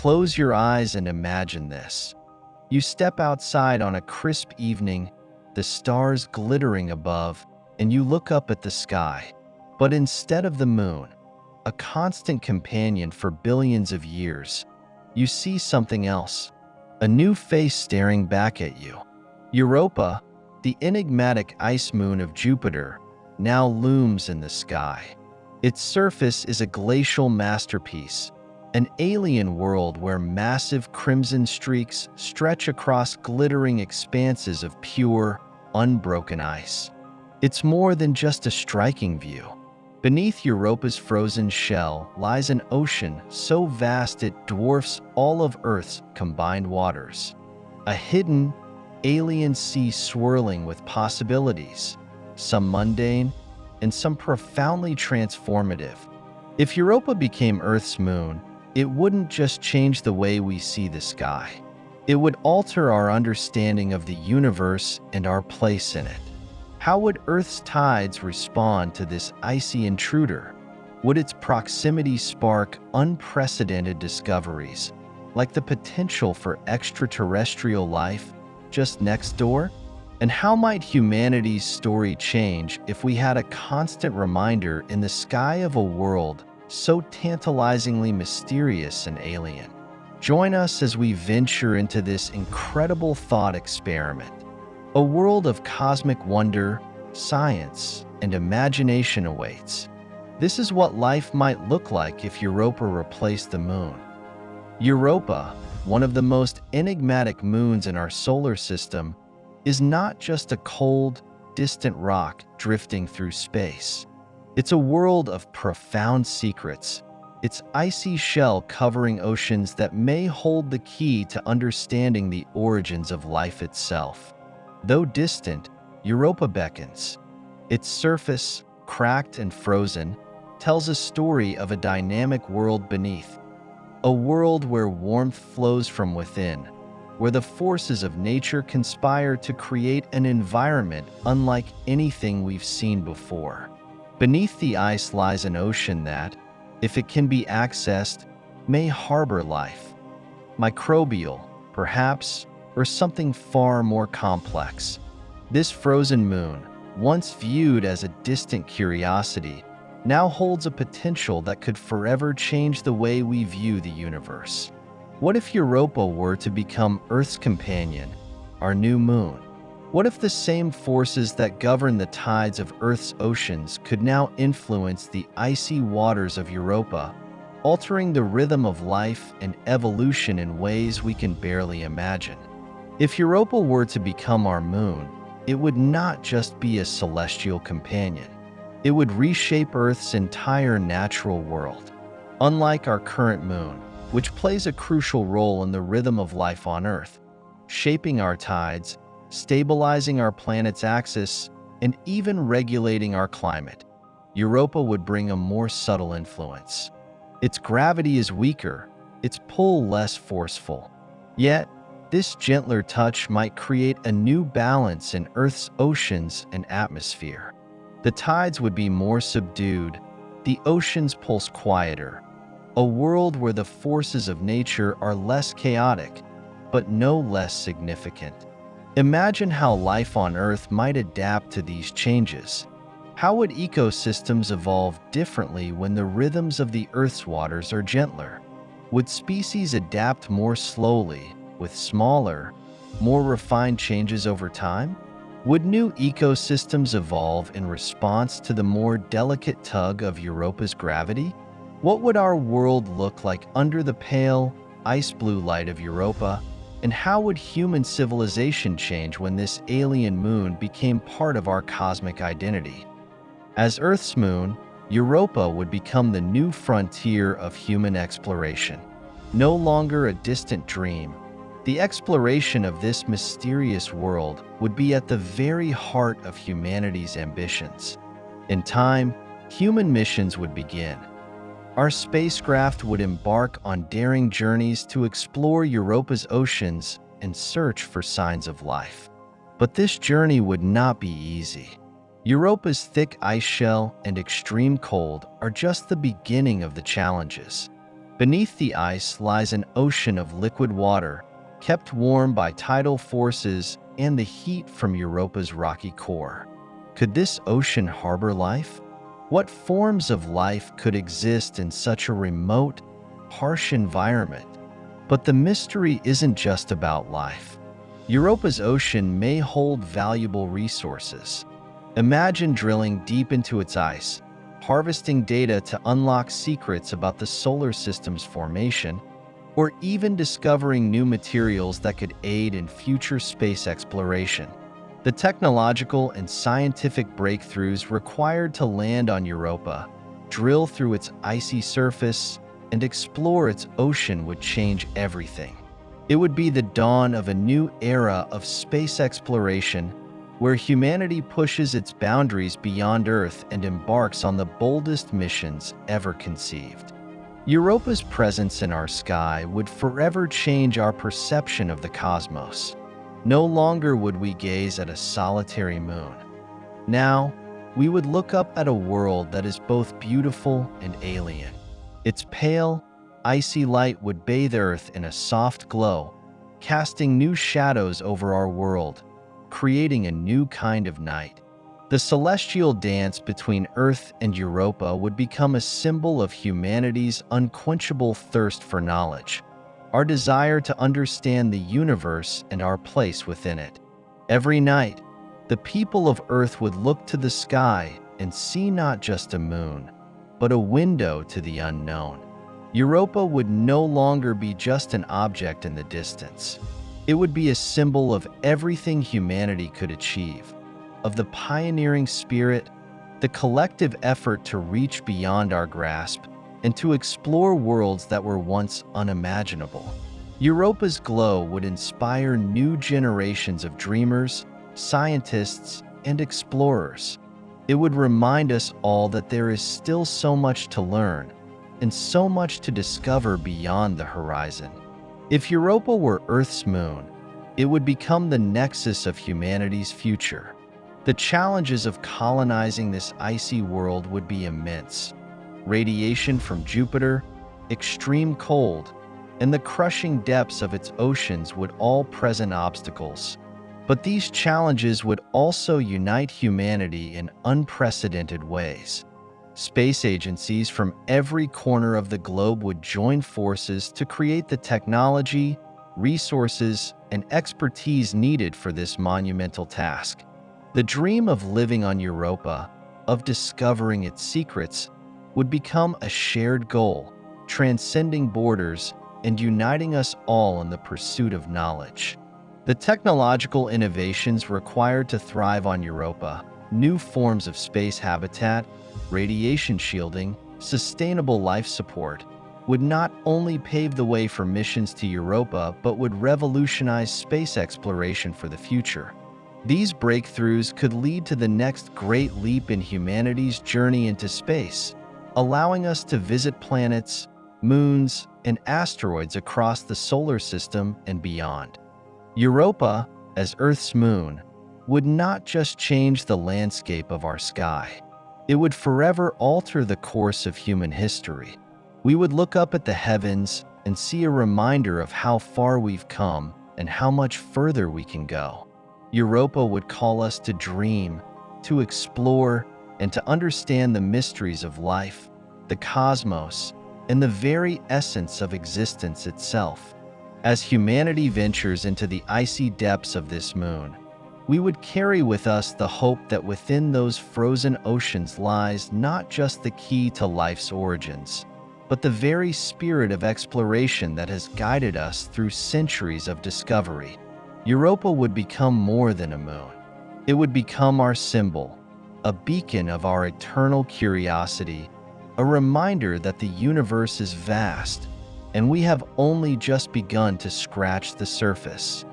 Close your eyes and imagine this. You step outside on a crisp evening, the stars glittering above, and you look up at the sky. But instead of the moon, a constant companion for billions of years, you see something else. A new face staring back at you. Europa, the enigmatic ice moon of Jupiter, now looms in the sky. Its surface is a glacial masterpiece, an alien world where massive crimson streaks stretch across glittering expanses of pure, unbroken ice. It's more than just a striking view. Beneath Europa's frozen shell lies an ocean so vast it dwarfs all of Earth's combined waters. A hidden, alien sea swirling with possibilities, some mundane and some profoundly transformative. If Europa became Earth's moon, it wouldn't just change the way we see the sky. It would alter our understanding of the universe and our place in it. How would Earth's tides respond to this icy intruder? Would its proximity spark unprecedented discoveries, like the potential for extraterrestrial life just next door? And how might humanity's story change if we had a constant reminder in the sky of a world so tantalizingly mysterious and alien? Join us as we venture into this incredible thought experiment. A world of cosmic wonder, science, and imagination awaits. This is what life might look like if Europa replaced the moon. Europa, one of the most enigmatic moons in our solar system, is not just a cold, distant rock drifting through space. It's a world of profound secrets, its icy shell covering oceans that may hold the key to understanding the origins of life itself. Though distant, Europa beckons. Its surface, cracked and frozen, tells a story of a dynamic world beneath. A world where warmth flows from within, where the forces of nature conspire to create an environment unlike anything we've seen before. Beneath the ice lies an ocean that, if it can be accessed, may harbor life. Microbial, perhaps, or something far more complex. This frozen moon, once viewed as a distant curiosity, now holds a potential that could forever change the way we view the universe. What if Europa were to become Earth's companion, our new moon? What if the same forces that govern the tides of Earth's oceans could now influence the icy waters of Europa, altering the rhythm of life and evolution in ways we can barely imagine? If Europa were to become our moon, it would not just be a celestial companion. It would reshape Earth's entire natural world. Unlike our current moon, which plays a crucial role in the rhythm of life on Earth, shaping our tides, stabilizing our planet's axis, and even regulating our climate, Europa would bring a more subtle influence. Its gravity is weaker, its pull less forceful. Yet, this gentler touch might create a new balance in Earth's oceans and atmosphere. The tides would be more subdued, the oceans pulse quieter, a world where the forces of nature are less chaotic, but no less significant. Imagine how life on Earth might adapt to these changes. How would ecosystems evolve differently when the rhythms of the Earth's waters are gentler? Would species adapt more slowly, with smaller, more refined changes over time? Would new ecosystems evolve in response to the more delicate tug of Europa's gravity? What would our world look like under the pale, ice-blue light of Europa? And how would human civilization change when this alien moon became part of our cosmic identity? As Earth's moon, Europa would become the new frontier of human exploration. No longer a distant dream, the exploration of this mysterious world would be at the very heart of humanity's ambitions. In time, human missions would begin. Our spacecraft would embark on daring journeys to explore Europa's oceans and search for signs of life. But this journey would not be easy. Europa's thick ice shell and extreme cold are just the beginning of the challenges. Beneath the ice lies an ocean of liquid water, kept warm by tidal forces and the heat from Europa's rocky core. Could this ocean harbor life? What forms of life could exist in such a remote, harsh environment? But the mystery isn't just about life. Europa's ocean may hold valuable resources. Imagine drilling deep into its ice, harvesting data to unlock secrets about the solar system's formation, or even discovering new materials that could aid in future space exploration. The technological and scientific breakthroughs required to land on Europa, drill through its icy surface, and explore its ocean would change everything. It would be the dawn of a new era of space exploration where humanity pushes its boundaries beyond Earth and embarks on the boldest missions ever conceived. Europa's presence in our sky would forever change our perception of the cosmos. No longer would we gaze at a solitary moon. Now, we would look up at a world that is both beautiful and alien. Its pale, icy light would bathe Earth in a soft glow, casting new shadows over our world, creating a new kind of night. The celestial dance between Earth and Europa would become a symbol of humanity's unquenchable thirst for knowledge, our desire to understand the universe and our place within it. Every night, the people of Earth would look to the sky and see not just a moon, but a window to the unknown. Europa would no longer be just an object in the distance. It would be a symbol of everything humanity could achieve, of the pioneering spirit, the collective effort to reach beyond our grasp, and to explore worlds that were once unimaginable. Europa's glow would inspire new generations of dreamers, scientists, and explorers. It would remind us all that there is still so much to learn and so much to discover beyond the horizon. If Europa were Earth's moon, it would become the nexus of humanity's future. The challenges of colonizing this icy world would be immense. Radiation from Jupiter, extreme cold, and the crushing depths of its oceans would all present obstacles. But these challenges would also unite humanity in unprecedented ways. Space agencies from every corner of the globe would join forces to create the technology, resources, and expertise needed for this monumental task. The dream of living on Europa, of discovering its secrets, would become a shared goal, transcending borders and uniting us all in the pursuit of knowledge. The technological innovations required to thrive on Europa, new forms of space habitat, radiation shielding, sustainable life support, would not only pave the way for missions to Europa but would revolutionize space exploration for the future. These breakthroughs could lead to the next great leap in humanity's journey into space, allowing us to visit planets, moons, and asteroids across the solar system and beyond. Europa, as Earth's moon, would not just change the landscape of our sky. It would forever alter the course of human history. We would look up at the heavens and see a reminder of how far we've come and how much further we can go. Europa would call us to dream, to explore, and to understand the mysteries of life, the cosmos, and the very essence of existence itself. As humanity ventures into the icy depths of this moon, we would carry with us the hope that within those frozen oceans lies not just the key to life's origins, but the very spirit of exploration that has guided us through centuries of discovery. Europa would become more than a moon. It would become our symbol, a beacon of our eternal curiosity, a reminder that the universe is vast, and we have only just begun to scratch the surface.